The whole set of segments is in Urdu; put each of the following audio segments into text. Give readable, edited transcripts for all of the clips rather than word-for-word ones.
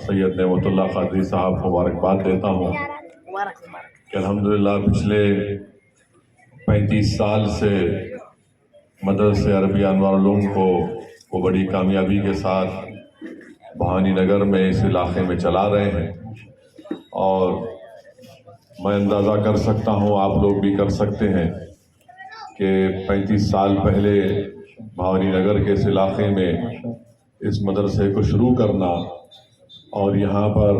سید نعمت اللہ قادری صاحب کو مبارکباد دیتا ہوں کہ الحمدللہ پچھلے 35 سال سے مدرسہ عربیہ انوار العلوم کو وہ بڑی کامیابی کے ساتھ بھوانی نگر میں اس علاقے میں چلا رہے ہیں، اور میں اندازہ کر سکتا ہوں، آپ لوگ بھی کر سکتے ہیں کہ 35 سال پہلے بھوانی نگر کے اس علاقے میں اس مدرسے کو شروع کرنا اور یہاں پر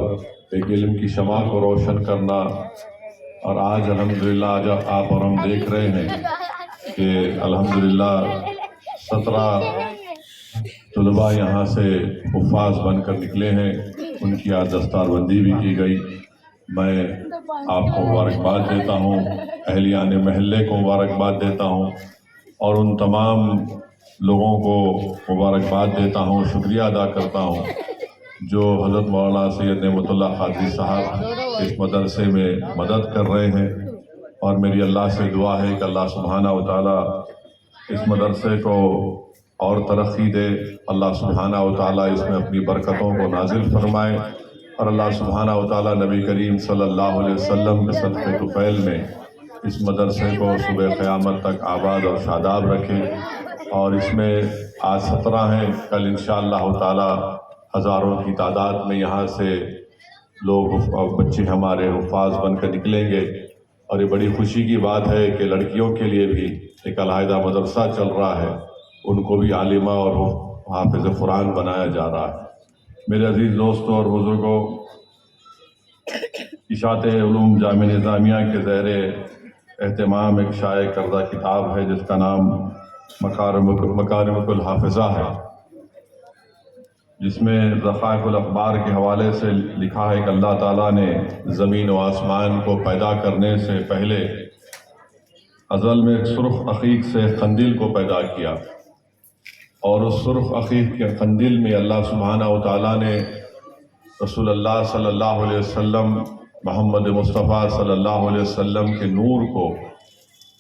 ایک علم کی شمع کو روشن کرنا، اور آج الحمدللہ آج آپ اور ہم دیکھ رہے ہیں کہ الحمدللہ 17 طلباء یہاں سے حفاظ بن کر نکلے ہیں، ان کی آج دستار بندی بھی کی گئی۔ میں آپ کو مبارکباد دیتا ہوں، اہلیان محلے کو مبارکباد دیتا ہوں، اور ان تمام لوگوں کو مبارکباد دیتا ہوں، شکریہ ادا کرتا ہوں جو حضرت مولانا سید نعمت اللہ قادری صاحب اس مدرسے میں مدد کر رہے ہیں۔ اور میری اللہ سے دعا ہے کہ اللہ سبحانہ و تعالیٰ اس مدرسے کو اور ترقی دے، اللہ سبحانہ و تعالیٰ اس میں اپنی برکتوں کو نازل فرمائے، اور اللہ سبحانہ و تعالیٰ نبی کریم صلی اللہ علیہ وسلم کے صدقے طفیل میں اس مدرسے کو صبح قیامت تک آباد اور شاداب رکھے۔ اور اس میں آج 17 ہیں، کل انشاءاللہ تعالیٰ ہزاروں کی تعداد میں یہاں سے لوگ بچے ہمارے حفاظ بن کر نکلیں گے، اور یہ بڑی خوشی کی بات ہے کہ لڑکیوں کے لیے بھی ایک علیحدہ مدرسہ چل رہا ہے، ان کو بھی عالمہ اور حافظ قرآن بنایا جا رہا ہے۔ میرے عزیز دوستوں اور بزرگوں، اشاعت علوم جامعہ نظامیہ کے زیر اہتمام ایک شائع کردہ کتاب ہے جس کا نام مکارم الحافظہ ہے، جس میں ذخائر الاخبار کے حوالے سے لکھا ہے کہ اللہ تعالیٰ نے زمین و آسمان کو پیدا کرنے سے پہلے ازل میں ایک سرخ عقیق سے قندیل کو پیدا کیا، اور اس سرخ عقیق کے قندیل میں اللہ سبحانہ و تعالیٰ نے رسول اللہ صلی اللہ علیہ وسلم، محمد مصطفیٰ صلی اللہ علیہ وسلم کے نور کو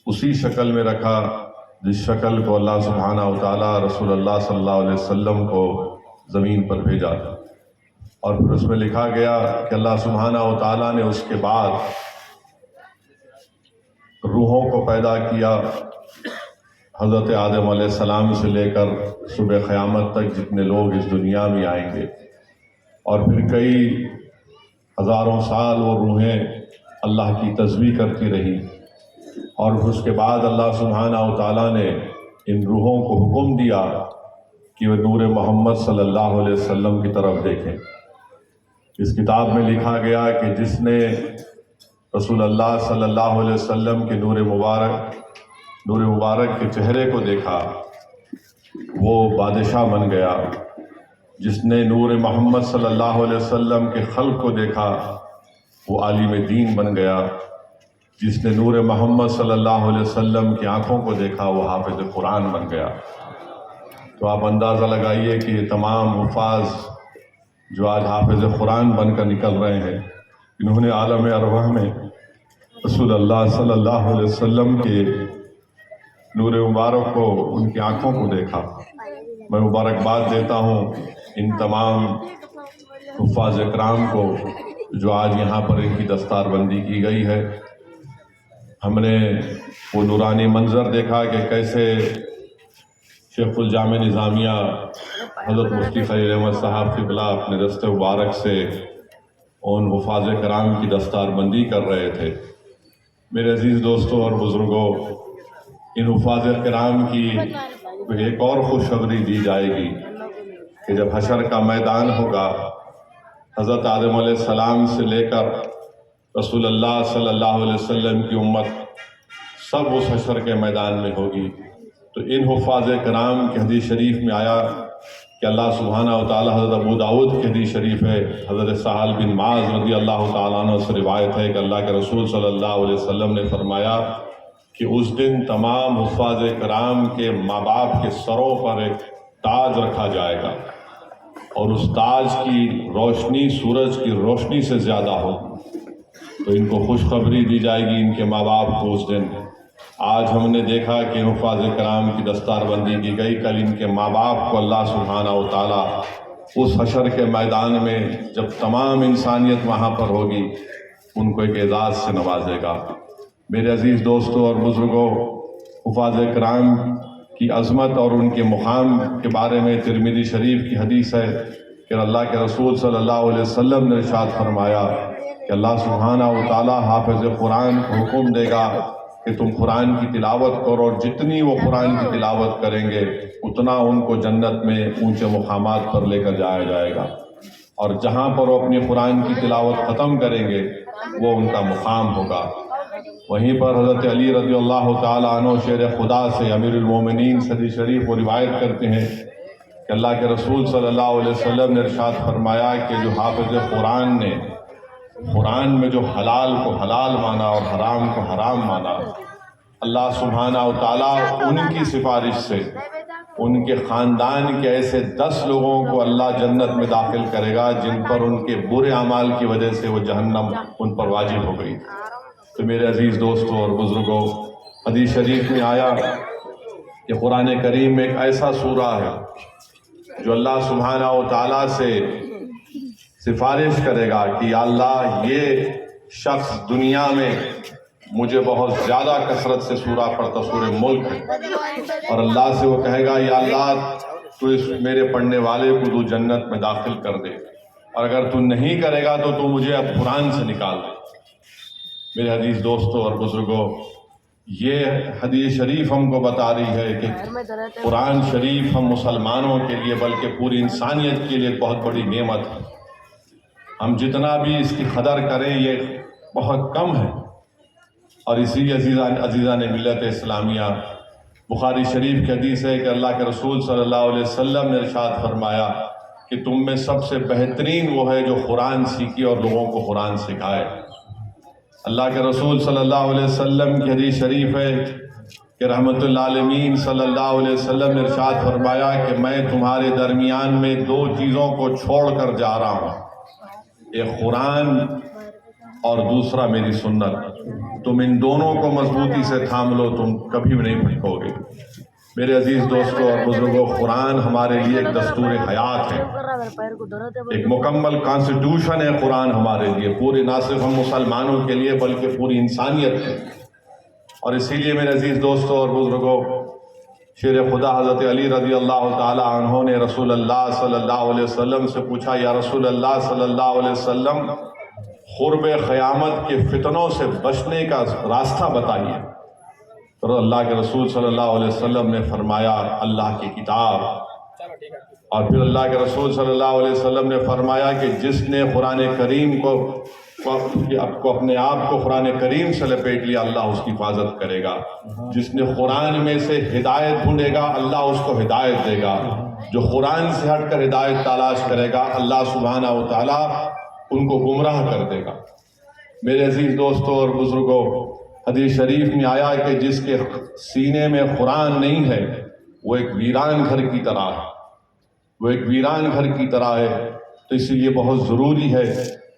اسی شکل میں رکھا جس شکل کو اللہ سبحانہ و تعالیٰ رسول اللہ صلی اللہ علیہ وسلم کو زمین پر بھیجا تھا۔ اور پھر اس میں لکھا گیا کہ اللہ سبحانہ و تعالیٰ نے اس کے بعد روحوں کو پیدا کیا، حضرت آدم علیہ السلام سے لے کر صبح قیامت تک جتنے لوگ اس دنیا میں آئیں گے، اور پھر کئی ہزاروں سال وہ روحیں اللہ کی تسبیح کرتی رہیں، اور اس کے بعد اللہ سبحانہ و تعالیٰ نے ان روحوں کو حکم دیا کہ وہ نور محمد صلی اللہ علیہ وسلم کی طرف دیکھیں۔ اس کتاب میں لکھا گیا کہ جس نے رسول اللہ صلی اللہ علیہ وسلم کے نور مبارک کے چہرے کو دیکھا وہ بادشاہ بن گیا، جس نے نور محمد صلی اللہ علیہ وسلم کے خلق کو دیکھا وہ عالم دین بن گیا، جس نے نور محمد صلی اللہ علیہ وسلم کی آنکھوں کو دیکھا وہ حافظ قرآن بن گیا۔ تو آپ اندازہ لگائیے کہ یہ تمام حفاظ جو آج حافظ قرآن بن کر نکل رہے ہیں، انہوں نے عالم ارواح میں رسول اللہ صلی اللہ علیہ وسلم کے نور مبارک کو، ان کی آنکھوں کو دیکھا۔ میں مبارکباد دیتا ہوں ان تمام حفاظ اکرام کو جو آج یہاں پر ان کی دستار بندی کی گئی ہے۔ ہم نے وہ نورانی منظر دیکھا کہ کیسے شیخ الجامع نظامیہ حضرت مفتی خلیل احمد صاحب قبلہ اپنے دست مبارک سے ان حفاظ کرام کی دستار بندی کر رہے تھے۔ میرے عزیز دوستوں اور بزرگوں، ان حفاظ کرام کی ایک اور خوشخبری دی جائے گی کہ جب حشر کا میدان ہوگا، حضرت آدم علیہ السلام سے لے کر رسول اللہ صلی اللہ علیہ وسلم کی امت سب اس حشر کے میدان میں ہوگی، تو ان حفاظ کرام کی حدیث شریف میں آیا کہ اللہ سبحانہ و تعالیٰ، حضرت ابو داؤد کی حدیث شریف ہے، حضرت سہل بن معاذ رضی اللہ تعالیٰ عنہ سے روایت ہے کہ اللہ کے رسول صلی اللہ علیہ وسلم نے فرمایا کہ اس دن تمام حفاظ کرام کے ماں باپ کے سروں پر ایک تاج رکھا جائے گا، اور اس تاج کی روشنی سورج کی روشنی سے زیادہ ہوگی، تو ان کو خوشخبری دی جائے گی ان کے ماں باپ کو اس دن۔ آج ہم نے دیکھا کہ حفاظ کرام کی دستار بندی کی گئی، کل ان کے ماں باپ کو اللہ سبحانہ و تعالیٰ اس حشر کے میدان میں جب تمام انسانیت وہاں پر ہوگی ان کو ایک اعزاز سے نوازے گا۔ میرے عزیز دوستوں اور بزرگوں، حفاظ کرام کی عظمت اور ان کے مقام کے بارے میں ترمذی شریف کی حدیث ہے کہ اللہ کے رسول صلی اللہ علیہ وسلم نے ارشاد فرمایا کہ اللہ سبحانہ و تعالیٰ حافظ قرآن کو حکم دے گا کہ تم قرآن کی تلاوت کرو، اور جتنی وہ قرآن کی تلاوت کریں گے اتنا ان کو جنت میں اونچے مقامات پر لے کر جایا جائے گا، اور جہاں پر وہ اپنی قرآن کی تلاوت ختم کریں گے وہ ان کا مقام ہوگا۔ وہیں پر حضرت علی رضی اللہ تعالیٰ عنہ شیر خدا سے امیر المومنین حدیث شریف کو روایت کرتے ہیں کہ اللہ کے رسول صلی اللہ علیہ وسلم نے ارشاد فرمایا کہ جو حافظ قرآن نے قرآن میں جو حلال کو حلال مانا اور حرام کو حرام مانا، اللہ سبحانہ و تعالیٰ ان کی سفارش سے ان کے خاندان کے ایسے 10 لوگوں کو اللہ جنت میں داخل کرے گا جن پر ان کے برے اعمال کی وجہ سے وہ جہنم ان پر واجب ہو گئی۔ تو میرے عزیز دوستوں اور بزرگوں، حدیث شریف میں آیا کہ قرآن کریم میں ایک ایسا سورہ ہے جو اللہ سبحانہ و تعالیٰ سے سفارش کرے گا کہ یا اللہ یہ شخص دنیا میں مجھے بہت زیادہ کثرت سے سورہ پڑھتا، سورہ ملک ہے، اور اللہ سے وہ کہے گا یا اللہ تو اس میرے پڑھنے والے کو تو جنت میں داخل کر دے، اور اگر تو نہیں کرے گا تو مجھے اب قرآن سے نکال دے۔ میرے عزیز دوستوں اور بزرگوں، یہ حدیث شریف ہم کو بتا رہی ہے کہ قرآن شریف ہم مسلمانوں کے لیے بلکہ پوری انسانیت کے لیے ایک بہت بڑی نعمت ہے۔ ہم جتنا بھی اس کی قدر کریں یہ بہت کم ہے، اور اسی عزیزان ملت اسلامیہ، بخاری شریف کی حدیث ہے کہ اللہ کے رسول صلی اللہ علیہ وسلم نے ارشاد فرمایا کہ تم میں سب سے بہترین وہ ہے جو قرآن سیکھے اور لوگوں کو قرآن سکھائے۔ اللہ کے رسول صلی اللہ علیہ وسلم کی حدیث شریف ہے کہ رحمت للعالمین صلی اللہ علیہ وسلم نے ارشاد فرمایا کہ میں تمہارے درمیان میں 2 چیزوں کو چھوڑ کر جا رہا ہوں، ایک قرآن اور دوسرا میری سنت، تم ان دونوں کو مضبوطی سے تھام لو، تم کبھی بھی نہیں بھٹکو گے۔ میرے عزیز دوستوں اور بزرگوں، قرآن ہمارے لیے ایک دستور حیات ہے، ایک مکمل کانسٹیٹیوشن ہے قرآن ہمارے لیے، پورے نہ صرف ہم مسلمانوں کے لیے بلکہ پوری انسانیت کے۔ اور اسی لیے میرے عزیز دوستوں اور بزرگوں، شیر خدا حضرت علی رضی اللہ تعالیٰ عنہ نے رسول اللہ صلی اللہ علیہ وسلم سے پوچھا، یا رسول اللہ صلی اللہ علیہ وسلم قرب قیامت کے فتنوں سے بچنے کا راستہ بتائیے۔ تو اللہ کے رسول صلی اللہ علیہ وسلم نے فرمایا اللہ کی کتاب، اور پھر اللہ کے رسول صلی اللہ علیہ وسلم نے فرمایا کہ جس نے قرآن کریم کو اپنے آپ کو قرآن کریم سے لپیٹ لیا اللہ اس کی حفاظت کرے گا، جس نے قرآن میں سے ہدایت ڈھونڈے گا اللہ اس کو ہدایت دے گا، جو قرآن سے ہٹ کر ہدایت تلاش کرے گا اللہ سبحانہ و تعالیٰ ان کو گمراہ کر دے گا۔ میرے عزیز دوستوں اور بزرگوں، حدیث شریف میں آیا کہ جس کے سینے میں قرآن نہیں ہے وہ ایک ویران گھر کی طرح ہے، وہ ایک ویران گھر کی طرح ہے۔ تو اسی لیے بہت ضروری ہے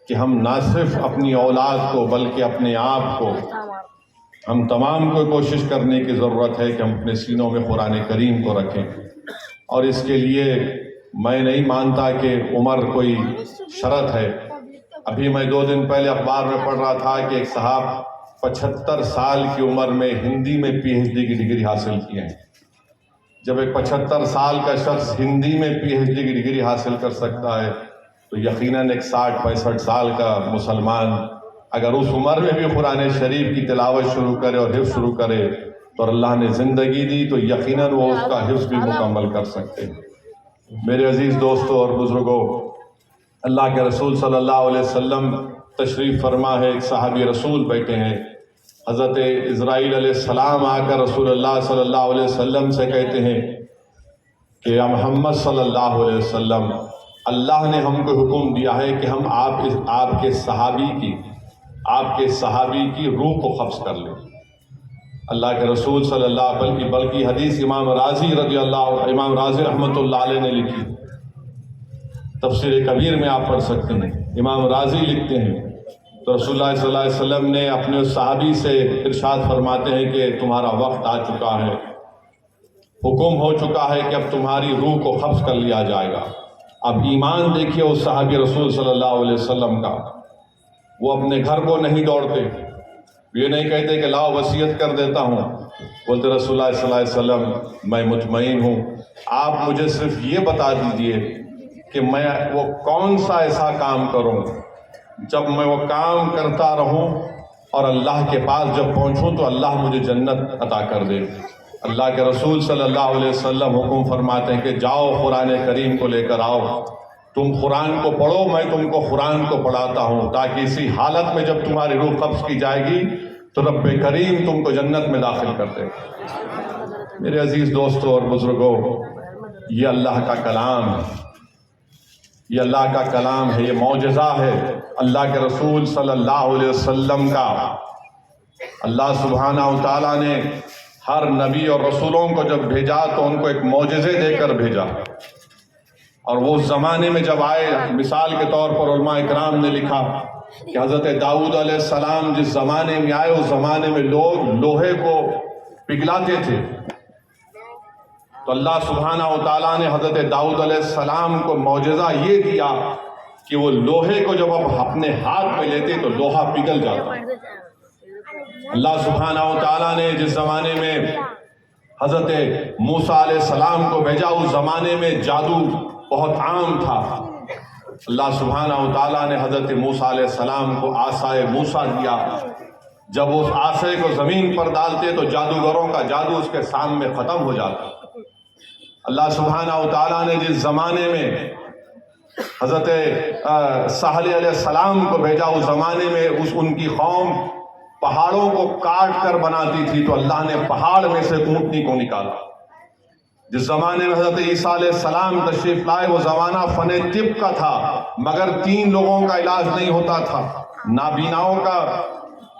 کہ ہم نہ صرف اپنی اولاد کو بلکہ اپنے آپ کو، ہم تمام کو کوشش کرنے کی ضرورت ہے کہ ہم اپنے سینوں میں قرآن کریم کو رکھیں۔ اور اس کے لیے میں نہیں مانتا کہ عمر کوئی شرط ہے۔ ابھی میں 2 دن پہلے اخبار میں پڑھ رہا تھا کہ ایک صاحب 75 سال کی عمر میں ہندی میں PhD کی ڈگری حاصل کی ہے۔ جب ایک 75 سال کا شخص ہندی میں PhD کی ڈگری حاصل کر سکتا ہے تو یقیناً ایک 60-65 سال کا مسلمان اگر اس عمر میں بھی قرآن شریف کی تلاوت شروع کرے اور حفظ شروع کرے تو اللہ نے زندگی دی تو یقیناً وہ اس کا حفظ بھی مکمل کر سکتے ہیں۔ میرے عزیز دوستوں اور بزرگوں، اللہ کے رسول صلی اللہ علیہ وسلم تشریف فرما ہے، ایک صحابی رسول بیٹھے ہیں، حضرت اسرائیل علیہ السلام آ کر رسول اللہ صلی اللہ علیہ وسلم سے کہتے ہیں کہ یا محمد صلی اللہ علیہ وسلم، اللہ نے ہم کو حکم دیا ہے کہ ہم آپ کے صحابی کی روح کو قبض کر لیں۔ اللہ کے رسول صلی اللہ بلکہ حدیث امام راضی رحمۃ اللہ علیہ نے لکھی، تفسیر کبیر میں آپ پڑھ سکتے ہیں، امام راضی لکھتے ہیں تو رسول اللہ صلی اللہ علیہ وسلم نے اپنے صحابی سے ارشاد فرماتے ہیں کہ تمہارا وقت آ چکا ہے، حکم ہو چکا ہے کہ اب تمہاری روح کو قبض کر لیا جائے گا۔ اب ایمان دیکھیے اس صحابی رسول صلی اللہ علیہ وسلم کا، وہ اپنے گھر کو نہیں دوڑتے، یہ نہیں کہتے کہ لاؤ وصیت کر دیتا ہوں، بولتے رسول اللہ صلی اللہ علیہ وسلم میں مطمئن ہوں، آپ مجھے صرف یہ بتا دیجئے کہ میں وہ کون سا ایسا کام کروں جب میں وہ کام کرتا رہوں اور اللہ کے پاس جب پہنچوں تو اللہ مجھے جنت عطا کر دے۔ اللہ کے رسول صلی اللہ علیہ وسلم حکم فرماتے ہیں کہ جاؤ قرآن کریم کو لے کر آؤ، تم قرآن کو پڑھو، میں تم کو قرآن کو پڑھاتا ہوں، تاکہ اسی حالت میں جب تمہاری روح قبض کی جائے گی تو رب کریم تم کو جنت میں داخل کر دے۔ میرے عزیز دوستوں اور بزرگوں، یہ اللہ کا کلام ہے، یہ اللہ کا کلام ہے، یہ معجزہ ہے اللہ کے رسول صلی اللہ علیہ وسلم کا۔ اللہ سبحانہ و تعالیٰ نے ہر نبی اور رسولوں کو جب بھیجا تو ان کو ایک معجزے دے کر بھیجا، اور وہ اس زمانے میں جب آئے، مثال کے طور پر علماء اکرام نے لکھا کہ حضرت داؤد علیہ السلام جس زمانے میں آئے اس زمانے میں لوگ لوہے کو پگھلاتے تھے، تو اللہ سبحانہ و تعالیٰ نے حضرت داؤد علیہ السلام کو معجزہ یہ دیا کہ وہ لوہے کو جب آپ اپنے ہاتھ میں لیتے تو لوہا پگھل جاتا۔ اللہ سبحانہ و تعالیٰ نے جس زمانے میں حضرت موسیٰ علیہ السلام کو بھیجا اس زمانے میں جادو بہت عام تھا۔ اللہ سبحانہ و تعالیٰ نے حضرت موسیٰ علیہ السلام کو عصائے موسیٰ دیا، جب اس عصے کو زمین پر ڈالتے تو جادوگروں کا جادو اس کے سامنے ختم ہو جاتا۔ اللہ سبحانہ و تعالیٰ نے جس زمانے میں حضرت صالح علیہ السلام کو بھیجا اس زمانے میں ان کی قوم پہاڑوں کو کاٹ کر بناتی تھی، تو اللہ نے پہاڑ میں سے اونٹنی کو نکالا۔ جس زمانے میں حضرت عیسیٰ علیہ السلام تشریف لائے وہ زمانہ فن طب کا تھا، مگر 3 لوگوں کا علاج نہیں ہوتا تھا، نابیناؤں کا،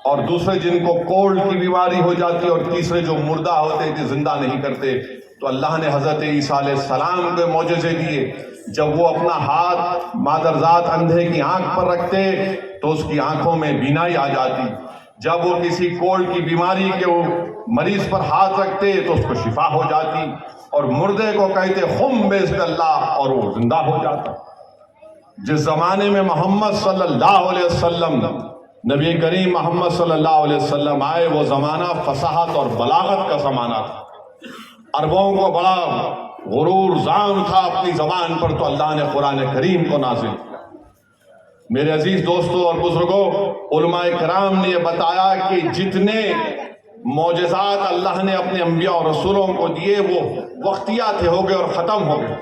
اور دوسرے جن کو کولڈ کی بیماری ہو جاتی، اور تیسرے جو مردہ ہوتے تھے زندہ نہیں کرتے۔ تو اللہ نے حضرت عیسیٰ علیہ السلام کو معجزے دیے، جب وہ اپنا ہاتھ مادرزاد اندھے کی آنکھ پر رکھتے تو اس کی آنکھوں میں بینائی آ جاتی، جب وہ کسی کولڈ کی بیماری کے مریض پر ہاتھ رکھتے تو اس کو شفا ہو جاتی، اور مردے کو کہتے خم بسم اللہ اور وہ زندہ ہو جاتا۔ جس زمانے میں محمد صلی اللہ علیہ وسلم، نبی کریم محمد صلی اللہ علیہ وسلم آئے، وہ زمانہ فصاحت اور بلاغت کا زمانہ تھا۔ عربوں کو بڑا غرور زام تھا اپنی زبان پر، تو اللہ نے قرآن کریم کو نازل کیا۔ میرے عزیز دوستوں اور بزرگوں، علماء کرام نے یہ بتایا کہ جتنے معجزات اللہ نے اپنے انبیاء اور رسولوں کو دیے وہ وقتیہ تھے، ہو گئے اور ختم ہو گئے،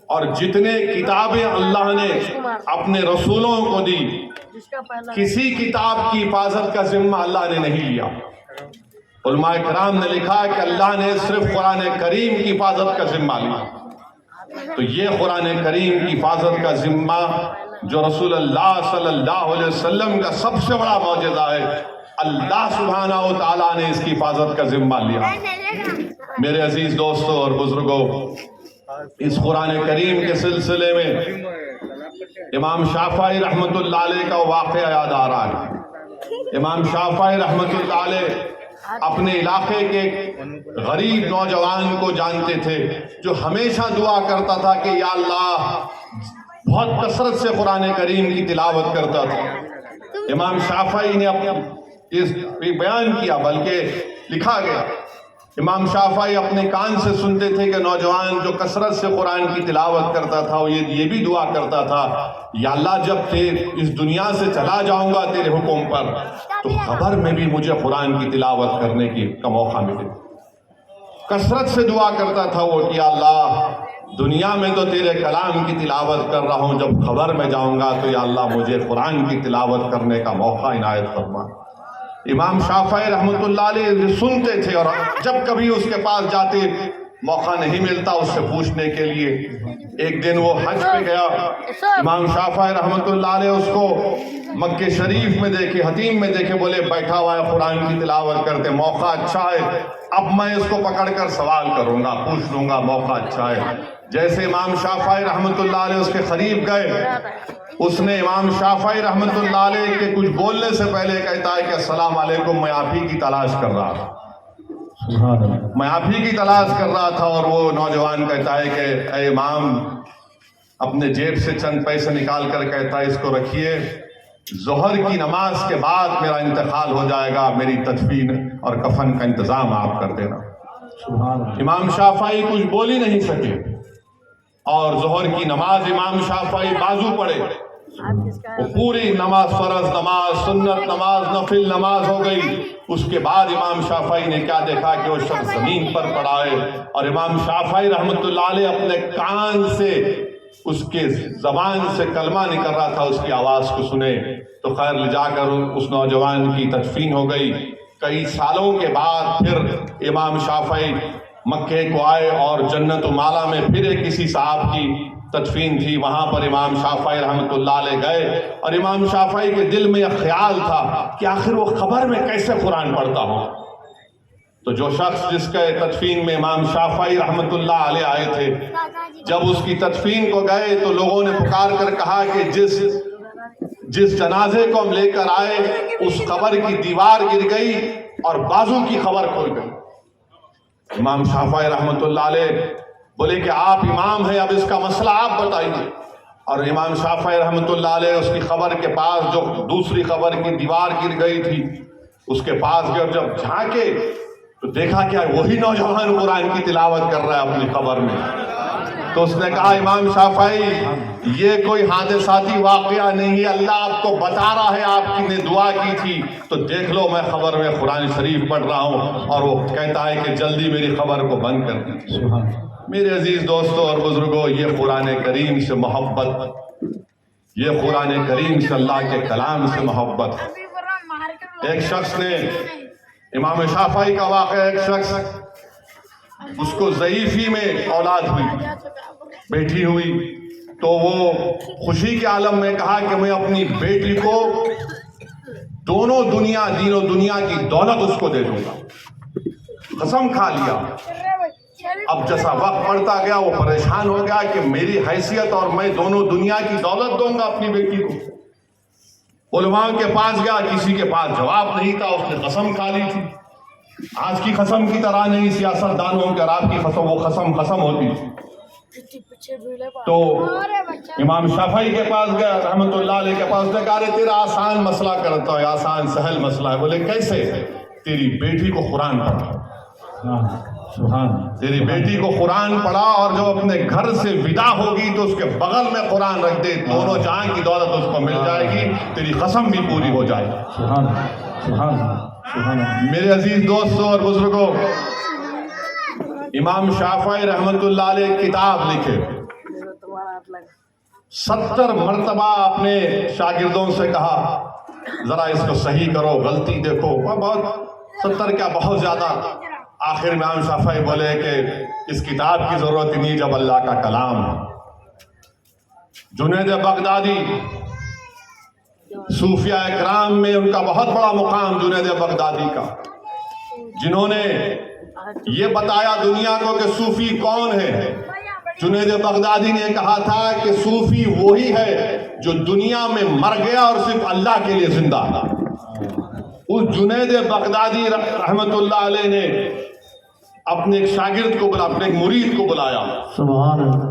اور جتنے کتابیں اللہ نے اپنے رسولوں کو دی، کسی کتاب کی حفاظت کا ذمہ اللہ نے نہیں لیا۔ علماء کرام نے لکھا کہ اللہ نے صرف قرآن کریم کی حفاظت کا ذمہ لیا۔ تو یہ قرآن کریم کی حفاظت کا ذمہ جو رسول اللہ صلی اللہ علیہ وسلم کا سب سے بڑا معجزہ ہے، اللہ سبحانہ و تعالیٰ نے اس کی حفاظت کا ذمہ لیا۔ میرے عزیز دوستوں اور بزرگوں، اس قرآن کریم کے سلسلے میں امام شافعی رحمۃ اللہ علیہ کا واقعہ یاد آ رہا ہے۔ امام شافعی رحمۃ اللہ علیہ اپنے علاقے کے غریب نوجوان کو جانتے تھے جو ہمیشہ دعا کرتا تھا کہ یا اللہ، بہت کثرت سے قرآن کریم کی تلاوت کرتا تھا۔ امام شافعی نے اس بیان کیا، بلکہ لکھا گیا، امام شافعی اپنے کان سے سنتے تھے کہ نوجوان جو کثرت سے قرآن کی تلاوت کرتا تھا وہ یہ بھی دعا کرتا تھا، یا اللہ جب اس دنیا سے چلا جاؤں گا تیرے حکم پر تو قبر میں بھی مجھے قرآن کی تلاوت کرنے کا موقع ملے۔ کثرت سے دعا کرتا تھا وہ کہ یا اللہ، دنیا میں تو تیرے کلام کی تلاوت کر رہا ہوں، جب قبر میں جاؤں گا تو یا اللہ مجھے قرآن کی تلاوت کرنے کا موقع عنایت فرما۔ امام شافعی رحمۃ اللہ علیہ سنتے تھے، اور جب کبھی اس کے پاس جاتے موقع نہیں ملتا اس سے پوچھنے کے لیے۔ ایک دن وہ حج پہ گیا، امام شافعی رحمۃ اللہ علیہ اس کو مکہ شریف میں دیکھے، حتیم میں دیکھے، بولے بیٹھا ہوا ہے قرآن کی تلاوت کرتے، موقع اچھا ہے، اب میں اس کو پکڑ کر سوال کروں گا، پوچھ لوں گا، موقع اچھا ہے۔ جیسے امام شافعی رحمۃ اللہ علیہ اس کے قریب گئے، اس نے امام شافعی رحمۃ اللہ علیہ کے کچھ بولنے سے پہلے کہتا ہے کہ السلام علیکم، میں آپ ہی کی تلاش کر رہا تھا، میں آپ ہی کی تلاش کر رہا تھا۔ اور وہ نوجوان کہتا ہے کہ اے امام، اپنے جیب سے چند پیسے نکال کر کہتا ہے اس کو رکھیے، ظہر کی نماز کے بعد میرا انتقال ہو جائے گا، میری تدفین اور کفن کا انتظام آپ کر دینا۔ امام شافعی کچھ بول ہی نہیں سکے، اور ظہر کی نماز امام شافعی بازو پڑے، وہ پوری نماز، فرض نماز، سنت نماز، نفل نماز ہو گئی۔ اس کے بعد امام شافعی نے کیا دیکھا کہ وہ شخص زمین پر پڑا ہے، اور امام شافعی رحمۃ اللہ علیہ اپنے کان سے اس کے زبان سے کلمہ نکل رہا تھا، اس کی آواز کو سنے تو خیر لے جا کر اس نوجوان کی تدفین ہو گئی۔ کئی سالوں کے بعد پھر امام شافعی مکے کو آئے، اور جنت و مالا میں پھر ایک کسی صاحب کی تدفین تھی، وہاں پر امام شافعی رحمۃ اللہ علیہ گئے، اور امام شافعی کے دل میں یہ خیال تھا کہ آخر وہ قبر میں کیسے قرآن پڑھتا ہوں۔ تو جو شخص جس کے تدفین میں امام شافعی رحمۃ اللہ علیہ آئے تھے، جب اس کی تدفین کو گئے تو لوگوں نے پکار کر کہا کہ جس جنازے کو ہم لے کر آئے اس قبر کی دیوار گر گئی اور بازو کی خبر کھل گئی۔ امام شافعی رحمۃ اللہ علیہ بولے کہ آپ امام ہیں، اب اس کا مسئلہ آپ بتائیے۔ اور امام شافعی رحمۃ اللہ علیہ اس کی خبر کے پاس، جو دوسری خبر کی دیوار گر گئی تھی، اس کے پاس گئے، اور جب جھانکے تو دیکھا کہ وہی نوجوان قرآن کی تلاوت کر رہا ہے اپنی خبر میں۔ تو اس نے کہا امام شافعی یہ کوئی حادثاتی واقعہ نہیں ہے، اللہ آپ کو بتا رہا ہے، آپ کی نے دعا کی تھی تو دیکھ لو میں خبر میں قرآن شریف پڑھ رہا ہوں۔ اور وہ کہتا ہے کہ جلدی میری خبر کو بند کر دیجیے۔ میرے عزیز دوستوں اور بزرگوں، یہ قرآن کریم سے محبت، یہ قرآن کریم سے، اللہ کے کلام سے محبت۔ ایک شخص نے، امام شافعی کا واقعہ، ایک شخص اس کو ضعیفی میں اولاد ہوئی، بیٹی ہوئی، تو وہ خوشی کے عالم میں کہا کہ میں اپنی بیٹی کو دونوں دنیا، دین و دنیا کی دولت اس کو دے دوں گا۔ قسم کھا لیا۔ اب جیسا وقت بڑھتا گیا وہ پریشان ہو گیا کہ میری حیثیت اور میں دونوں دنیا کی دولت دوں گا اپنی بیٹی کو۔ علماء کے پاس گیا، کسی کے پاس جواب نہیں تھا، اس نے قسم کھا لی تھی۔ آج کی قسم کی طرح نہیں، سیاست دانوں کے، اور آپ کی قسم وہ قسم ہوتی تھی۔ تو امام شافعی کے پاس گیا رحمۃ اللہ علیہ کے پاس، نے کہا تیرا آسان مسئلہ کرتا ہے، آسان سہل مسئلہ ہے۔ بولے کیسے؟ تیری بیٹی کو قرآن پڑھا، تیری بیٹی کو قرآن پڑھا، اور جو اپنے گھر سے ودا ہوگی تو اس کے بغل میں قرآن رکھ دے، دونوں جہاں کی دولت اس کو مل جائے گی، تیری قسم بھی پوری ہو جائے گی۔ میرے عزیز دوستوں اور بزرگوں، امام شافعی رحمۃ اللہ علیہ کتاب لکھے، 70 مرتبہ اپنے شاگردوں سے کہا ذرا اس کو صحیح کرو، غلطی دیکھو، بہت 70 کیا بہت زیادہ۔ آخر امام شافعی بولے کہ اس کتاب کی ضرورت نہیں جب اللہ کا کلام ہے۔ جنید بغدادی، صوفیہ اکرام میں ان کا بہت بڑا مقام جنید بغدادی کا، جنہوں نے یہ بتایا دنیا کو کہ صوفی کون ہے۔ جنید بغدادی نے کہا تھا کہ صوفی وہی ہے جو دنیا میں مر گیا اور صرف اللہ کے لیے زندہ تھا۔ اس جنید بغدادی رحمت اللہ علیہ نے اپنے ایک شاگرد کو اپنے ایک مرید کو بلایا، سبحان اللہ،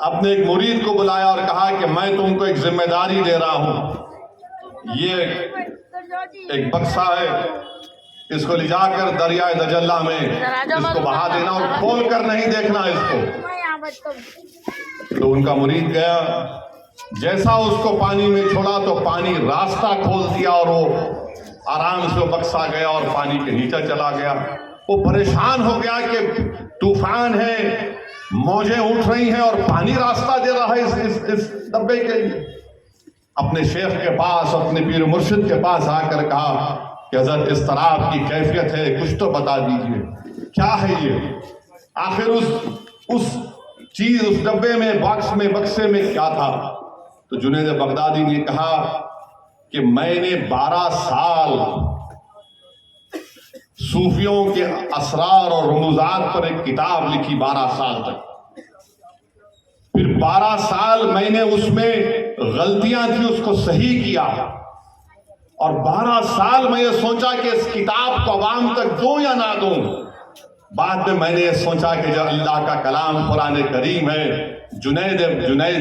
اپنے ایک مرید کو بلایا اور کہا کہ میں تم کو ایک ذمہ داری دے رہا ہوں، یہ ایک بکسا ہے، اس کو لے جا کر دریائے دجلہ میں اس کو بہا دینا اور کھول کر نہیں دیکھنا اس کو۔ تو ان کا مرید گیا، جیسا اس کو پانی میں چھوڑا تو پانی راستہ کھول دیا، اور وہ آرام سے وہ بکسا گیا اور پانی کے نیچے چلا گیا۔ وہ پریشان ہو گیا کہ طوفان ہے، موجیں اٹھ رہی ہیں اور پانی راستہ دے رہا ہے اس ڈبے کے لیے۔ اپنے شیخ کے پاس، اپنے پیر مرشد کے پاس آ کر کہا کہ حضرت اس طرح آپ کی کیفیت ہے، کچھ تو بتا دیجئے کیا ہے یہ؟ آخر اس چیز، اس ڈبے میں، بکسے میں کیا تھا؟ تو جنید بغدادی نے کہا کہ میں نے 12 سال صوفیوں کے اسرار اور رموزات پر ایک کتاب لکھی، 12 سال تک۔ پھر 12 سال میں نے اس میں غلطیاں تھی اس کو صحیح کیا، اور 12 سال میں یہ سوچا کہ اس کتاب کو عوام تک دوں یا نہ دوں۔ بعد میں نے یہ سوچا کہ جو اللہ کا کلام قرآن کریم ہے، جنید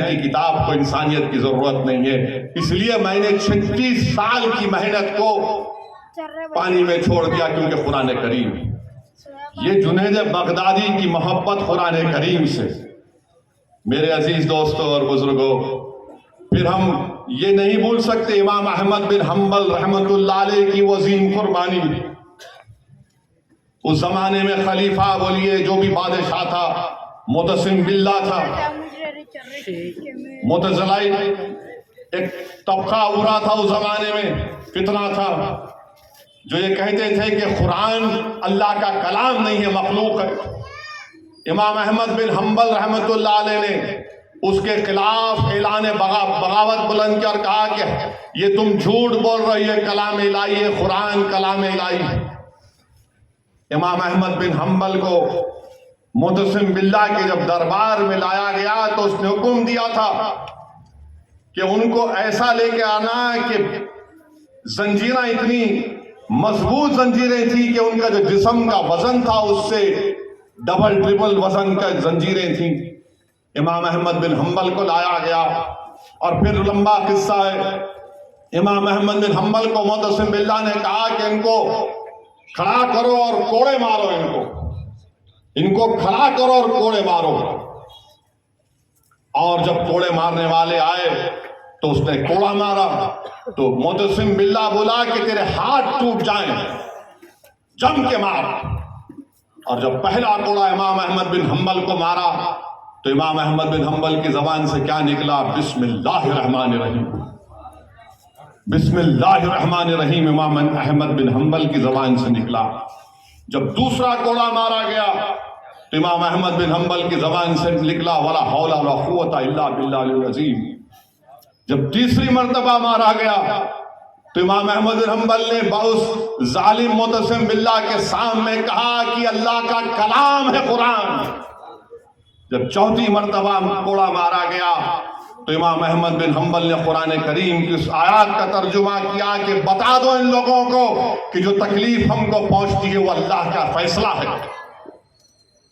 کی کتاب کو انسانیت کی ضرورت نہیں ہے، اس لیے میں نے 36 سال کی محنت کو پانی میں چھوڑ دیا، کیونکہ قرآن کریم، یہ جنید بغدادی کی محبت قرآن کریم سے۔ میرے عزیز دوستوں اور بزرگوں، پھر ہم یہ نہیں بھول سکتے امام احمد بن حنبل رحمۃ اللہ علیہ کی وہ عظیم قربانی۔ اس زمانے میں خلیفہ بولیے جو بھی بادشاہ تھا، معتصم باللہ تھا، معتزلائی ایک طبقہ ابھرا تھا اس زمانے میں، فتنہ تھا، جو یہ کہتے تھے کہ قرآن اللہ کا کلام نہیں ہے، مخلوق ہے۔ امام احمد بن حنبل رحمۃ اللہ علیہ نے اس کے خلاف اعلان بغاوت بلند کر کہا کہ یہ تم جھوٹ بول رہی ہے، کلام الہی ہے، قرآن کلام الہی ہے۔ امام احمد بن حنبل کو معتصم باللہ کے جب دربار میں لایا گیا تو اس نے حکم دیا تھا کہ ان کو ایسا لے کے آنا کہ زنجیریں اتنی مضبوط زنجیریں تھیں کہ ان کا جو جسم کا وزن تھا اس سے ڈبل ٹرپل وزن کا زنجیریں تھیں۔ امام احمد بن حنبل کو لایا گیا، اور پھر لمبا قصہ ہے۔ امام احمد بن حنبل کو معتصم باللہ نے کہا کہ ان کو کھڑا کرو اور کوڑے مارو، ان کو کھڑا کرو اور کوڑے مارو۔ اور جب کوڑے مارنے والے آئے تو اس نے کوڑا مارا تو معتصم باللہ بولا کہ تیرے ہاتھ ٹوٹ جائیں، جم کے مار۔ اور جب پہلا کوڑا امام احمد بن حنبل کو مارا تو امام احمد بن حنبل کی زبان سے کیا نکلا؟ بسم اللہ الرحمن الرحیم، بسم اللہ الرحمن الرحیم امام احمد بن حنبل کی زبان سے نکلا۔ جب دوسرا کوڑا مارا گیا تو امام احمد بن حنبل کی زبان سے نکلا ولا حول ولا قوت الا باللہ العظیم۔ جب تیسری مرتبہ مارا گیا تو امام احمد بن حنبل نے باؤس ظالم معتصم باللہ کے سامنے کہا کہ اللہ کا کلام ہے قرآن۔ جب چوتھی مرتبہ کوڑا مارا گیا تو امام احمد بن حنبل نے قرآن کریم کی اس آیات کا ترجمہ کیا کہ بتا دو ان لوگوں کو کہ جو تکلیف ہم کو پہنچتی ہے وہ اللہ کا فیصلہ ہے۔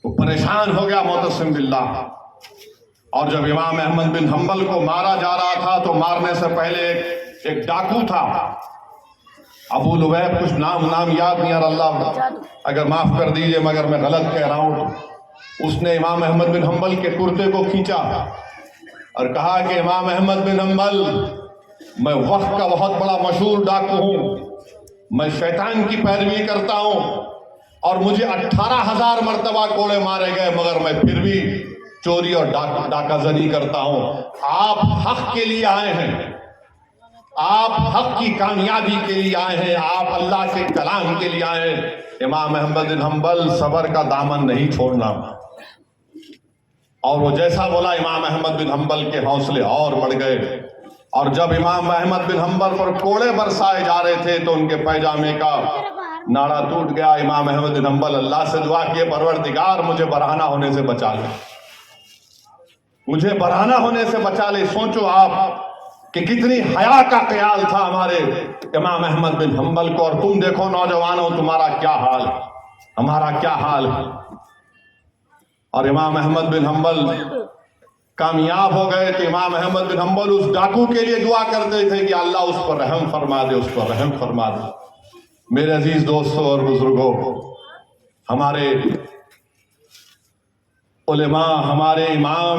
وہ پریشان ہو گیا معتصم باللہ۔ اور جب امام احمد بن حنبل کو مارا جا رہا تھا تو مارنے سے پہلے ایک ڈاکو تھا، ابو لبیب، کچھ نام یاد نہیں آ رہا، اللہ اگر معاف کر دیجئے مگر میں غلط کہہ رہا ہوں۔ اس نے امام احمد بن حنبل کے کرتے کو کھینچا اور کہا کہ امام احمد بن حنبل، میں وقت کا بہت بڑا مشہور ڈاکو ہوں، میں شیطان کی پیروی کرتا ہوں، اور مجھے 18,000 مرتبہ کوڑے مارے گئے مگر میں پھر بھی چوری اور ڈاکہ زنی کرتا ہوں۔ آپ حق کے لیے آئے ہیں، آپ حق کی کامیابی کے لیے آئے ہیں، آپ اللہ کے کلام کے لیے آئے ہیں۔ امام احمد بن حنبل صبر کا دامن نہیں چھوڑنا، اور وہ جیسا بولا امام احمد بن حنبل کے حوصلے اور بڑھ گئے۔ اور جب امام احمد بن حنبل پر کوڑے برسائے جا رہے تھے تو ان کے پیجامے کا ناڑا ٹوٹ گیا۔ امام احمد بن حنبل اللہ سے دعا کیے، پروردگار مجھے برہنہ ہونے سے بچا لے، مجھے برہنہ ہونے سے بچا لے۔ سوچو آپ کہ کتنی حیا کا خیال تھا ہمارے امام احمد بن حنبل کو، اور تم دیکھو نوجوانوں تمہارا کیا حال، ہمارا کیا حال ہے۔ اور امام احمد بن حنبل کامیاب ہو گئے تو امام احمد بن حنبل اس ڈاکو کے لیے دعا کرتے تھے کہ اللہ اس پر رحم فرما دے، اس پر رحم فرما دے۔ میرے عزیز دوستوں اور بزرگوں، ہمارے علماء، ہمارے امام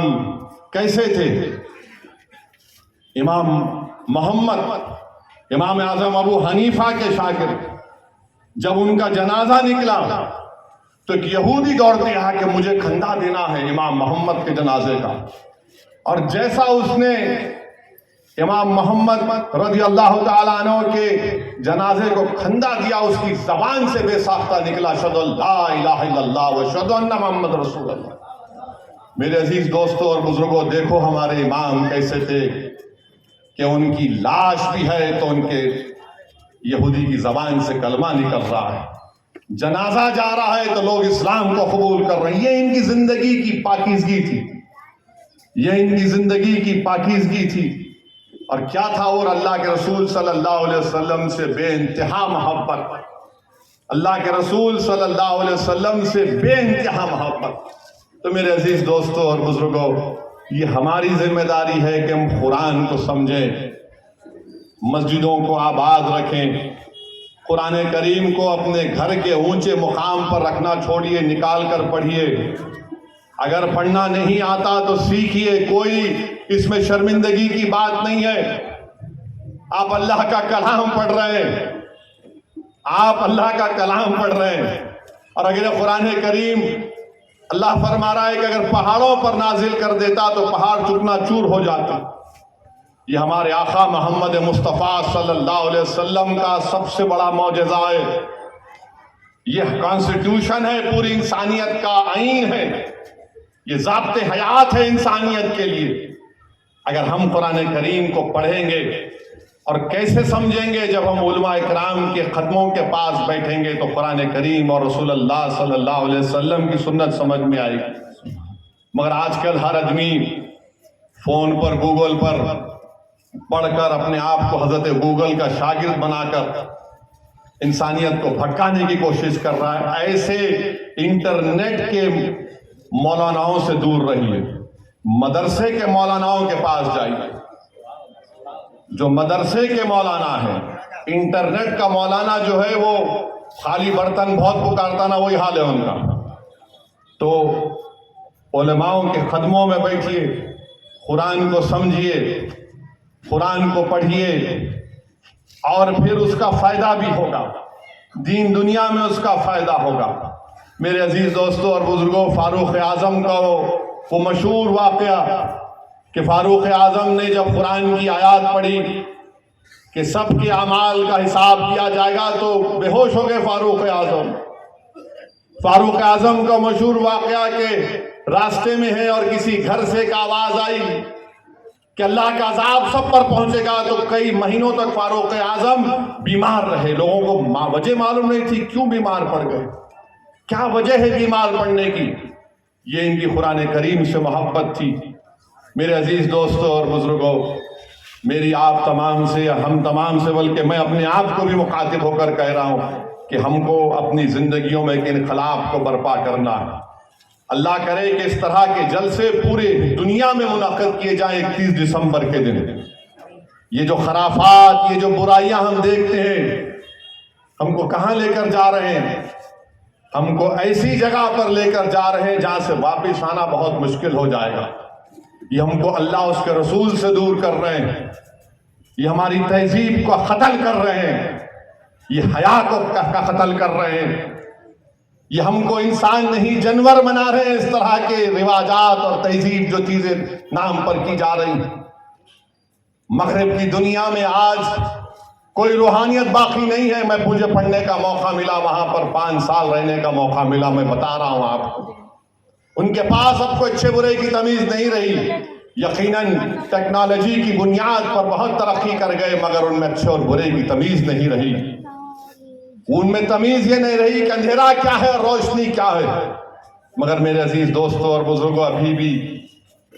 کیسے تھے؟ امام محمد، امام اعظم ابو حنیفہ کے شاگرد، جب ان کا جنازہ نکلا تو ایک یہودی دوڑتے آیا کہ مجھے کھندا دینا ہے امام محمد کے جنازے کا، اور جیسا اس نے امام محمد رضی اللہ تعالیٰ عنہ کے جنازے کو کھندا دیا، اس کی زبان سے بے ساختہ نکلا اشہد ان لا الہ الا اللہ واشہد ان محمد رسول اللہ۔ میرے عزیز دوستوں اور بزرگوں، دیکھو ہمارے امام کیسے تھے کہ ان کی لاش بھی ہے تو ان کے یہودی کی زبان سے کلمہ نکل رہا ہے، جنازہ جا رہا ہے تو لوگ اسلام کو قبول کر رہے ہیں۔ یہ ان کی زندگی کی پاکیزگی تھی، یہ ان کی زندگی کی پاکیزگی تھی۔ اور کیا تھا؟ اور اللہ کے رسول صلی اللہ علیہ وسلم سے بے انتہا محبت، اللہ کے رسول صلی اللہ علیہ وسلم سے بے انتہا محبت۔ تو میرے عزیز دوستوں اور بزرگوں، یہ ہماری ذمہ داری ہے کہ ہم قرآن کو سمجھیں، مسجدوں کو آباد رکھیں، قرآن کریم کو اپنے گھر کے اونچے مقام پر رکھنا چھوڑیے، نکال کر پڑھیے۔ اگر پڑھنا نہیں آتا تو سیکھیے، کوئی اس میں شرمندگی کی بات نہیں ہے۔ آپ اللہ کا کلام پڑھ رہے ہیں، آپ اللہ کا کلام پڑھ رہے ہیں، اور اگر قرآن کریم اللہ فرما رہا ہے کہ اگر پہاڑوں پر نازل کر دیتا تو پہاڑ چکنا چور ہو جاتے۔ یہ ہمارے آقا محمد مصطفیٰ صلی اللہ علیہ وسلم کا سب سے بڑا معجزہ ہے، یہ کانسٹیٹیوشن ہے، پوری انسانیت کا آئین ہے، یہ ضابط حیات ہے انسانیت کے لیے۔ اگر ہم قرآن کریم کو پڑھیں گے اور کیسے سمجھیں گے؟ جب ہم علماء اکرام کے ختموں کے پاس بیٹھیں گے تو قرآن کریم اور رسول اللہ صلی اللہ علیہ وسلم کی سنت سمجھ میں آئے گی۔ مگر آج کل ہر آدمی فون پر، گوگل پر پڑھ کر اپنے آپ کو حضرت گوگل کا شاگرد بنا کر انسانیت کو بھٹکانے کی کوشش کر رہا ہے۔ ایسے انٹرنیٹ کے مولاناؤں سے دور رہیے، مدرسے کے مولاناؤں کے پاس جائیے۔ جو مدرسے کے مولانا ہیں، انٹرنیٹ کا مولانا جو ہے وہ خالی برتن بہت پکارتا نا، وہی حال ہے ان کا۔ تو علماؤں کے خدموں میں بیٹھیے، قرآن کو سمجھیے، قرآن کو پڑھیے، اور پھر اس کا فائدہ بھی ہوگا، دین دنیا میں اس کا فائدہ ہوگا۔ میرے عزیز دوستوں اور بزرگوں، فاروق اعظم کا وہ مشہور واقعہ کہ فاروق اعظم نے جب قرآن کی آیات پڑھی کہ سب کے اعمال کا حساب کیا جائے گا تو بے ہوش ہو گئے فاروق اعظم۔ فاروق اعظم کا مشہور واقعہ کہ راستے میں ہے اور کسی گھر سے ایک آواز آئی کہ اللہ کا عذاب سب پر پہنچے گا، تو کئی مہینوں تک فاروق اعظم بیمار رہے۔ لوگوں کو وجہ معلوم نہیں تھی کیوں بیمار پڑ گئے، کیا وجہ ہے بیمار پڑنے کی۔ یہ ان کی قرآن کریم سے محبت تھی۔ میرے عزیز دوستوں اور بزرگوں، میری آپ تمام سے، ہم تمام سے، بلکہ میں اپنے آپ کو بھی مخاطب ہو کر کہہ رہا ہوں کہ ہم کو اپنی زندگیوں میں ایک انقلاب کو برپا کرنا ہے۔ اللہ کرے کہ اس طرح کے جلسے پورے دنیا میں منعقد کیے جائیں 31 دسمبر کے دن۔ یہ جو خرافات، یہ جو برائیاں ہم دیکھتے ہیں، ہم کو کہاں لے کر جا رہے ہیں؟ ہم کو ایسی جگہ پر لے کر جا رہے ہیں جہاں سے واپس آنا بہت مشکل ہو جائے گا۔ یہ ہم کو اللہ اس کے رسول سے دور کر رہے ہیں، یہ ہماری تہذیب کو قتل کر رہے ہیں، یہ حیا کو قتل کر رہے ہیں، یہ ہم کو انسان نہیں جانور بنا رہے ہیں۔ اس طرح کے رواجات اور تہذیب جو چیزیں نام پر کی جا رہی ہیں، مغرب کی دنیا میں آج کوئی روحانیت باقی نہیں ہے۔ مجھے پڑھنے کا موقع ملا، وہاں پر 5 سال رہنے کا موقع ملا، میں بتا رہا ہوں آپ کو، ان کے پاس اب کوئی اچھے برے کی تمیز نہیں رہی۔ یقیناً ٹیکنالوجی کی بنیاد پر بہت ترقی کر گئے، مگر ان میں اچھے اور برے کی تمیز نہیں رہی۔ ان میں تمیز یہ نہیں رہی کہ اندھیرا کیا ہے اور روشنی کیا ہے۔ مگر میرے عزیز دوستوں اور بزرگوں، ابھی بھی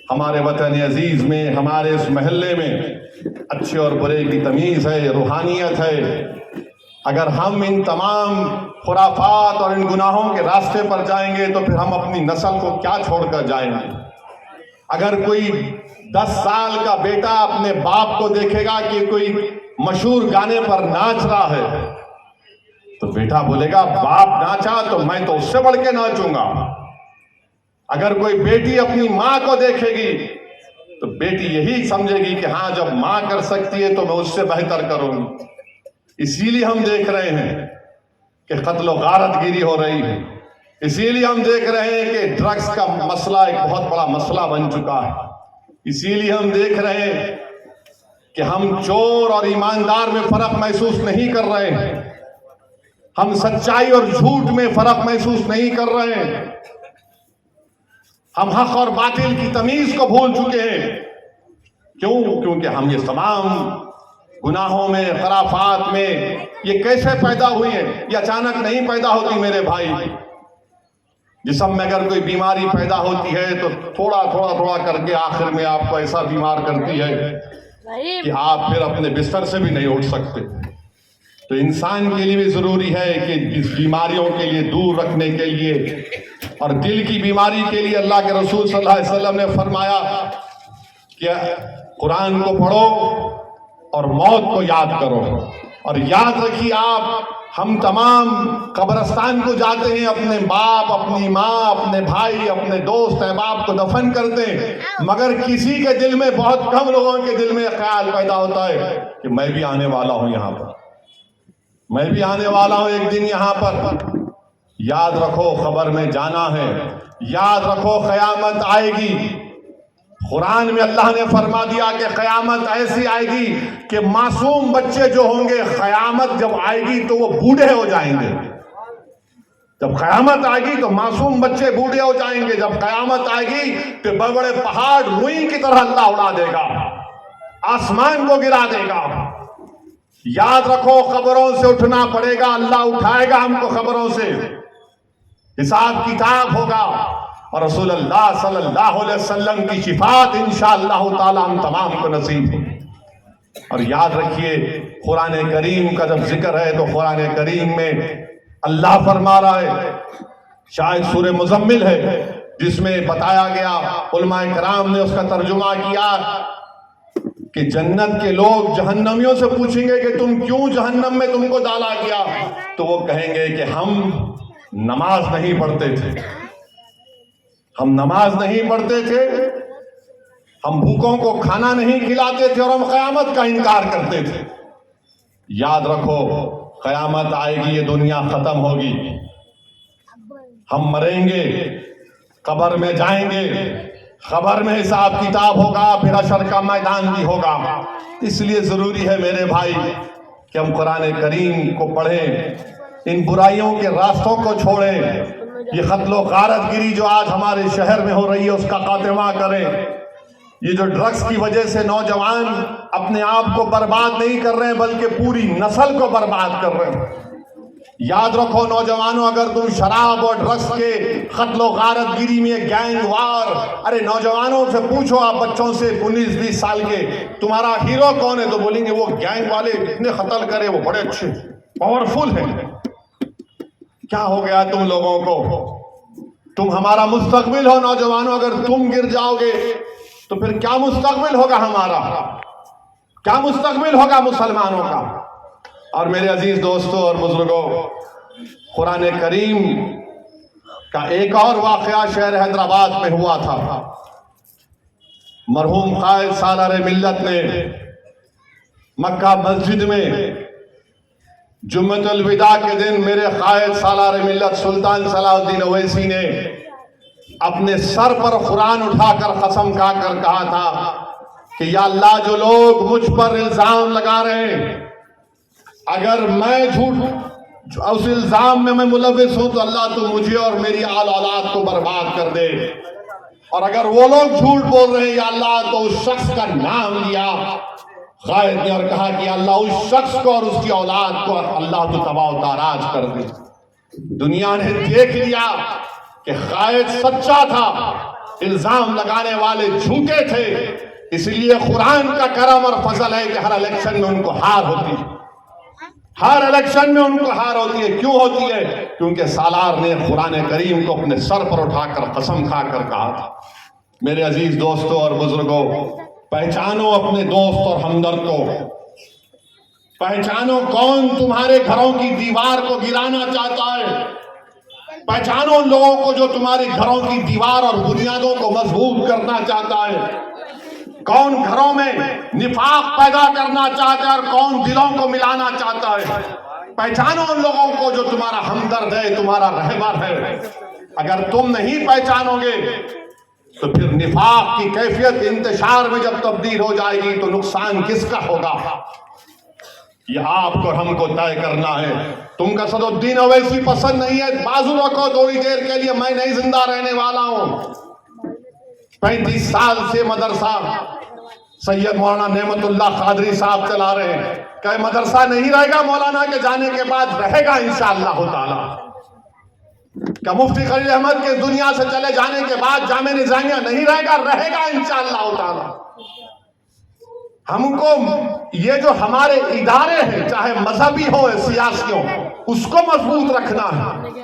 ہمارے وطن عزیز میں، ہمارے اس محلے میں اچھے اور برے کی تمیز ہے، روحانیت ہے۔ اگر ہم ان تمام خرافات اور ان گناہوں کے راستے پر جائیں گے تو پھر ہم اپنی نسل کو کیا چھوڑ کر جائیں گے؟ اگر کوئی 10 سال کا بیٹا اپنے باپ کو دیکھے گا کہ کوئی مشہور گانے پر ناچ رہا ہے تو بیٹا بولے گا باپ ناچا تو میں تو اس سے بڑھ کے ناچوں گا۔ اگر کوئی بیٹی اپنی ماں کو دیکھے گی تو بیٹی یہی سمجھے گی کہ ہاں جب ماں کر سکتی ہے تو میں اس سے بہتر کروں گی۔ اسی لیے ہم دیکھ رہے ہیں کہ قتل و غارت گیری ہو رہی ہے، اسی لیے ہم دیکھ رہے ہیں کہ ڈرگز کا مسئلہ ایک بہت بڑا مسئلہ بن چکا ہے، اسی لیے ہم دیکھ رہے ہیں کہ ہم چور اور ایماندار میں فرق محسوس نہیں کر رہے ہیں، ہم سچائی اور جھوٹ میں فرق محسوس نہیں کر رہے ہیں، ہم حق اور باطل کی تمیز کو بھول چکے ہیں۔ کیوں؟ کیونکہ ہم یہ تمام گناہوں میں، خرافات میں یہ کیسے پیدا ہوئی ہیں؟ یہ اچانک نہیں پیدا ہوتی میرے بھائی۔ جسم میں اگر کوئی بیماری پیدا ہوتی ہے تو تھوڑا کر کے آخر میں آپ کو ایسا بیمار کرتی ہے کہ آپ پھر اپنے بستر سے بھی نہیں اٹھ سکتے۔ تو انسان کے لیے بھی ضروری ہے کہ اس بیماریوں کے لیے دور رکھنے کے لیے اور دل کی بیماری کے لیے اللہ کے رسول صلی اللہ علیہ وسلم نے فرمایا کہ قرآن کو پڑھو اور موت کو یاد کرو. اور یاد رکھیے آپ، ہم تمام قبرستان کو جاتے ہیں، اپنے باپ، اپنی ماں، اپنے بھائی، اپنے دوست احباب کو دفن کرتے ہیں، مگر کسی کے دل میں، بہت کم لوگوں کے دل میں خیال پیدا ہوتا ہے کہ میں بھی آنے والا ہوں یہاں پر، میں بھی آنے والا ہوں ایک دن یہاں پر. یاد رکھو قبر میں جانا ہے، یاد رکھو قیامت آئے گی. قرآن میں اللہ نے فرما دیا کہ قیامت ایسی آئے گی کہ معصوم بچے جو ہوں گے، قیامت جب آئے گی تو وہ بوڑھے ہو جائیں گے. جب قیامت آئے گی تو معصوم بچے بوڑھے ہو جائیں گے. جب قیامت آئے گی تو بڑے بڑے پہاڑ روئی کی طرح اللہ اڑا دے گا، آسمان کو گرا دے گا. یاد رکھو قبروں سے اٹھنا پڑے گا، اللہ اٹھائے گا ہم کو قبروں سے، حساب کتاب ہوگا، اور رسول اللہ صلی اللہ علیہ وسلم کی شفاعت انشاءاللہ تعالی ہم تمام کو نصیب ہو. اور یاد رکھیے قرآن کریم کا جب ذکر ہے تو قرآن کریم میں اللہ فرما رہا ہے، شاید سورہ مزمل ہے، جس میں بتایا گیا، علماء کرام نے اس کا ترجمہ کیا کہ جنت کے لوگ جہنمیوں سے پوچھیں گے کہ تم کیوں جہنم میں تم کو ڈالا گیا؟ تو وہ کہیں گے کہ ہم نماز نہیں پڑھتے تھے، ہم نماز نہیں پڑھتے تھے، ہم بھوکوں کو کھانا نہیں کھلاتے تھے، اور ہم قیامت کا انکار کرتے تھے. یاد رکھو قیامت آئے گی، یہ دنیا ختم ہوگی، ہم مریں گے، قبر میں جائیں گے، قبر میں حساب کتاب ہوگا، پھر حشر کا میدان بھی ہوگا. اس لیے ضروری ہے میرے بھائی کہ ہم قرآن کریم کو پڑھیں، ان برائیوں کے راستوں کو چھوڑیں. یہ قتل و غارت گری جو آج ہمارے شہر میں ہو رہی ہے اس کا خاتمہ کریں. یہ جو ڈرگز کی وجہ سے نوجوان اپنے آپ کو برباد نہیں کر رہے ہیں بلکہ پوری نسل کو برباد کر رہے ہیں. یاد رکھو نوجوانوں، اگر تم شراب اور ڈرگز کے قتل و غارت گری میں گینگ وار، ارے نوجوانوں سے پوچھو آپ، بچوں سے 19-20 سال کے، تمہارا ہیرو کون ہے؟ تو بولیں گے وہ گینگ والے اتنے قتل کرے، وہ بڑے اچھے پاورفل ہیں. کیا ہو گیا تم لوگوں کو؟ تم ہمارا مستقبل ہو نوجوانوں، اگر تم گر جاؤ گے تو پھر کیا مستقبل ہوگا ہمارا؟ کیا مستقبل ہوگا مسلمانوں کا؟ اور میرے عزیز دوستوں اور بزرگوں، قرآن کریم کا ایک اور واقعہ شہر حیدرآباد میں ہوا تھا. مرحوم قائد سالار ملت نے مکہ مسجد میں جمعۃ الوداع کے دن میرے قائد سالار ملت سلطان صلاح الدین اویسی نے اپنے سر پر قرآن اٹھا کر قسم کھا کر کہا تھا کہ یا اللہ، جو لوگ مجھ پر الزام لگا رہے ہیں، اگر میں جھوٹ اس الزام میں ملوث ہوں تو اللہ تو مجھے اور میری آل اولاد کو برباد کر دے. اور اگر وہ لوگ جھوٹ بول رہے ہیں یا اللہ تو اس شخص کا نام لیا قائد نے اور کہا کہ اللہ اس شخص کو اور اس کی اولاد کو اللہ تو تباہ و تاراج کر دے. دنیا نے دیکھ لیا کہ قائد سچا تھا، الزام لگانے والے جھوٹے تھے. اس لیے قرآن کا کرم اور فضل ہے کہ ہر الیکشن میں ان کو ہار ہوتی ہے، ہر الیکشن میں ان کو ہار ہوتی ہے. کیوں ہوتی ہے؟ کیونکہ سالار نے قرآن کریم کو اپنے سر پر اٹھا کر قسم کھا کر کہا تھا. میرے عزیز دوستوں اور بزرگوں، پہچانو اپنے دوست اور ہمدرد کو، پہچانو کون تمہارے گھروں کی دیوار کو گرانا چاہتا ہے، پہچانو ان لوگوں کو جو تمہارے گھروں کی دیوار اور بنیادوں کو مضبوط کرنا چاہتا ہے، کون گھروں میں نفاق پیدا کرنا چاہتا ہے اور کون دلوں کو ملانا چاہتا ہے. پہچانو ان لوگوں کو جو تمہارا ہمدرد ہے، تمہارا رہبر ہے. اگر تم نہیں پہچانو گے تو پھر نفاق کی کیفیت انتشار میں جب تبدیل ہو جائے گی تو نقصان کس کا ہوگا؟ یہ آپ کو ہم کو طے کرنا ہے. تم کا صدرالدین اویسی پسند نہیں ہے، بازو رکھو تھوڑی دیر کے لیے، میں نہیں زندہ رہنے والا ہوں. 35 سال سے مدرسہ سید مولانا نعمت اللہ قادری صاحب چلا رہے ہیں. کہ مدرسہ نہیں رہے گا مولانا کے جانے کے بعد؟ رہے گا انشاءاللہ تعالی. کہ مفتی خلیل احمد کے دنیا سے چلے جانے کے بعد جامعہ نظامیہ نہیں رہے گا؟ رہے گا انشاءاللہ تعالی. ہم کو یہ جو ہمارے ادارے ہیں، چاہے مذہبی ہو یا سیاسی ہو، اس کو مضبوط رکھنا ہے.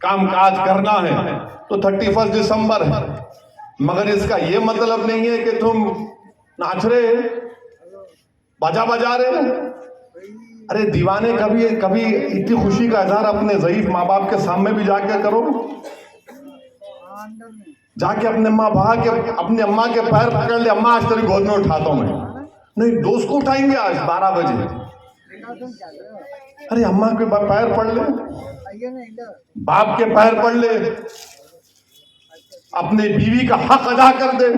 کام کاج کرنا ہے تو 31 دسمبر ہے، مگر اس کا یہ مطلب نہیں ہے کہ تم ناچ رہے باجا بجا رہے. ارے دیوانے کبھی اتنی خوشی کا اظہار اپنے ضعیف ماں باپ کے سامنے بھی جا کے کرو، جا کے اپنے اپنے اماں کے پیر پکڑ لے، اماں آج تیری گود میں اٹھاتا ہوں میں. نہیں، دوست کو اٹھائیں گے آج 12 بجے. ارے اماں کے پیر پڑھ لے، باپ کے پیر پڑھ لے، اپنے بیوی کا حق ادا کر دے.